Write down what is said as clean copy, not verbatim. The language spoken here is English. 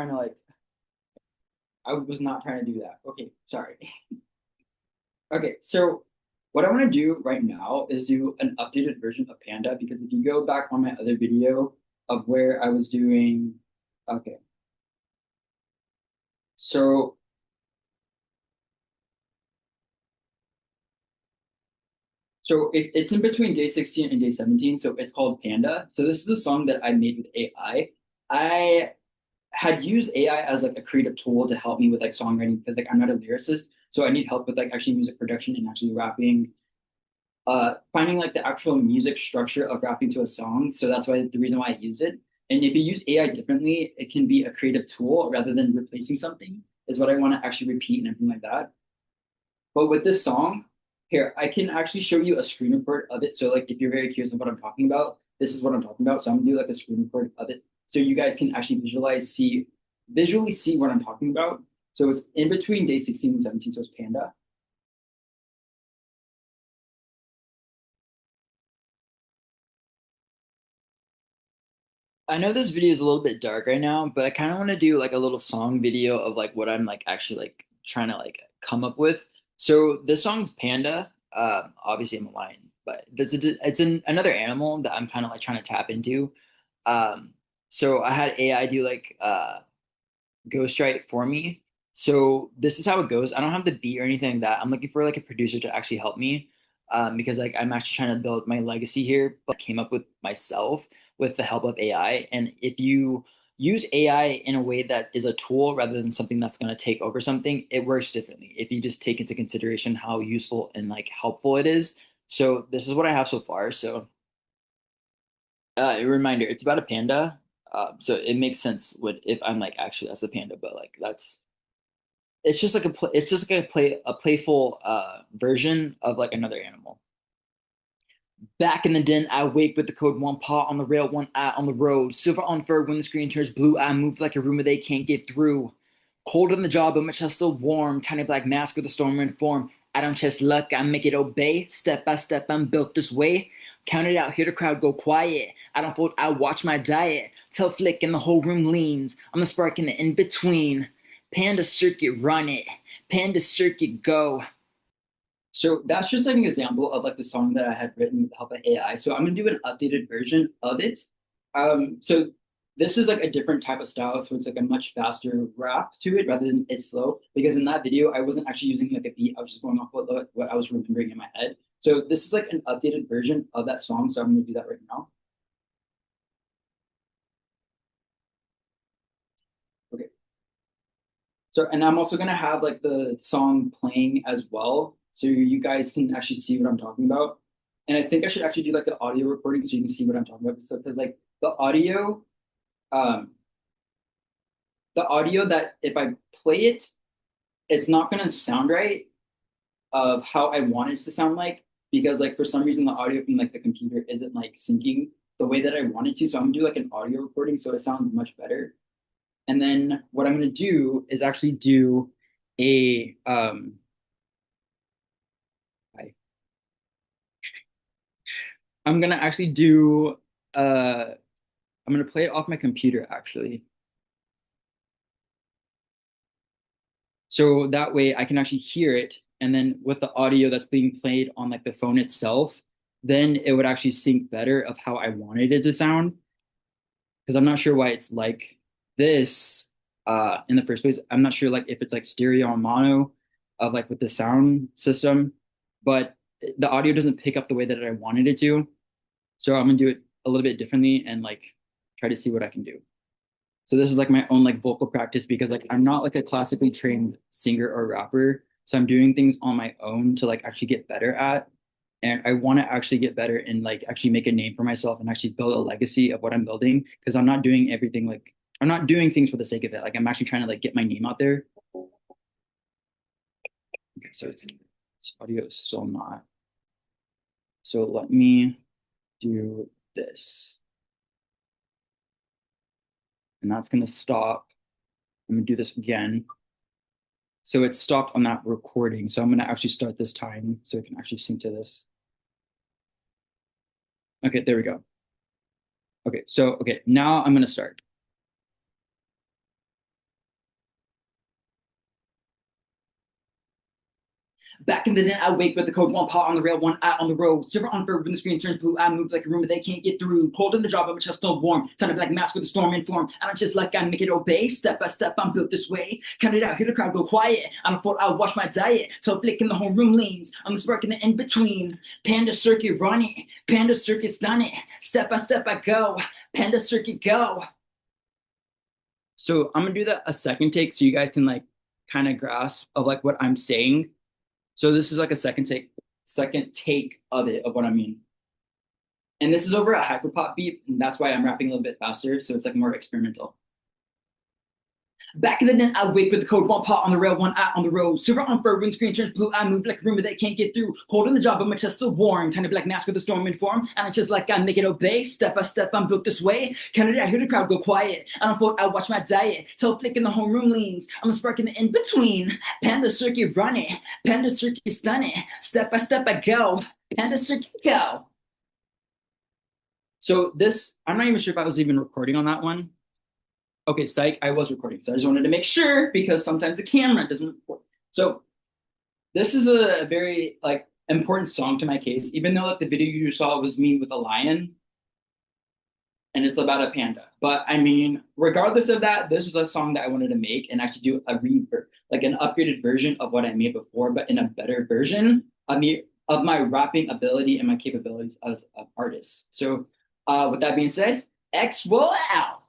Trying to like I was not trying to do that. Okay, sorry. Okay, so what I want to do right now is do an updated version of Panda because if you go back on my other video of where I was doing, okay, so it's in between day 16 and day 17, so it's called Panda. So this is the song that I made with AI. I had used AI as like a creative tool to help me with like songwriting because like I'm not a lyricist, so I need help with like actually music production and actually rapping finding like the actual music structure of rapping to a song. So that's why the reason why I use it. And if you use AI differently, it can be a creative tool rather than replacing something, is what I want to actually repeat and everything like that. But with this song, here, I can actually show you a screen record of it. So like if you're very curious of what I'm talking about, this is what I'm talking about. So I'm gonna do like a screen record of it so you guys can actually visually see what I'm talking about. So it's in between day 16 and 17, so it's Panda. I know this video is a little bit dark right now, but I kind of want to do like a little song video of like what I'm like actually like trying to like come up with. So this song's Panda. Obviously I'm a lion, but another animal that I'm kind of like trying to tap into. Um, so I had AI do like ghostwrite for me. So this is how it goes. I don't have the beat or anything like that. I'm looking for like a producer to actually help me because like I'm actually trying to build my legacy here, but came up with myself with the help of AI. And if you use AI in a way that is a tool rather than something that's going to take over something, it works differently. If you just take into consideration how useful and like helpful it is. So this is what I have so far. So a reminder, it's about a panda. So it makes sense with if I'm like actually as a panda, but like that's it's just like a playful version of like another animal. Back in the den, I wake with the code, one paw on the rail, one eye on the road. Silver on fur when the screen turns blue. I move like a rumor they can't get through. Cold on the jaw, but my chest so warm. Tiny black mask with a storm in form. I don't chest luck, I make it obey. Step by step, I'm built this way. Count it out, hear the crowd go quiet. I don't fold, I watch my diet. Tell flick and the whole room leans. I'm the spark in the in between. Panda circuit, run it. Panda circuit, go. So that's just like an example of like the song that I had written with the help of AI. So I'm gonna do an updated version of it. So this is like a different type of style, so it's like a much faster rap to it rather than it's slow. Because in that video, I wasn't actually using like a beat; I was just going off what I was remembering in my head. So this is like an updated version of that song. So I'm gonna do that right now. Okay. So and I'm also gonna have like the song playing as well, so you guys can actually see what I'm talking about. And I think I should actually do like the audio recording so you can see what I'm talking about. So because like um, the audio that if I play it, it's not gonna sound right of how I want it to sound like because like for some reason the audio from like the computer isn't like syncing the way that I want it to. So I'm gonna do like an audio recording so it sounds much better. And then what I'm gonna do is actually do a I I'm gonna actually do I'm gonna play it off my computer actually. So that way I can actually hear it and then with the audio that's being played on like the phone itself, then it would actually sync better of how I wanted it to sound. Because I'm not sure why it's like this in the first place. I'm not sure like if it's like stereo or mono of like with the sound system, but the audio doesn't pick up the way that I wanted it to. So I'm gonna do it a little bit differently and like try to see what I can do. So this is like my own like vocal practice because like I'm not like a classically trained singer or rapper. So I'm doing things on my own to like actually get better at. And I want to actually get better and like actually make a name for myself and actually build a legacy of what I'm building because I'm not doing everything like I'm not doing things for the sake of it. Like I'm actually trying to like get my name out there. Okay, so it's this audio is still not. So let me do this. And that's gonna stop. I'm gonna do this again. So it stopped on that recording. So I'm going to actually start this time so it can actually sync to this. Okay, there we go. Okay, so okay, now I'm going to start. Back in the day, I wake with the code, one paw on the rail, one eye on the road. Server on fur when the screen turns blue. I move like a room, but they can't get through. Cold in the job, but my chest still warm. Time to black mask with a storm in form. I don't just like I make it obey. Step by step, I'm built this way. Count it out, hear the crowd go quiet. On a fort, I'll watch my diet. Till flick in the homeroom leans. I'm the spark in the in between. Panda circuit run it. Panda circuit's done it. Step by step, I go. Panda circuit go. So I'm gonna do that a second take so you guys can like kind of grasp of like what I'm saying. So this is like a second take of it of what I mean. And this is over a hyperpop beat, and that's why I'm rapping a little bit faster, so it's like more experimental. Back in the net, I wake with the code, one paw on the rail, one eye on the road. Silver on fur, windscreen turns blue. I move like a rumor that can't get through. Cold in the job, but my chest still warm. Tiny black mask with a storm in form. And it's just like I make it obey. Step by step, I'm built this way. Count it out, hear the crowd go quiet. I don't vote, I watch my diet. Till flick in the homeroom leans. I'm a spark in the in between. Panda circuit run it. Panda circuit stun it. Step by step, I go. Panda circuit go. So this, I'm not even sure if I was even recording on that one. Okay, psych, I was recording. So I just wanted to make sure because sometimes the camera doesn't record. So this is a very like important song to my case, even though like the video you saw was me with a lion and it's about a panda. But I mean, regardless of that, this was a song that I wanted to make and actually do a reverb, like an upgraded version of what I made before, but in a better version of me of my rapping ability and my capabilities as an artist. So with that being said, X will out.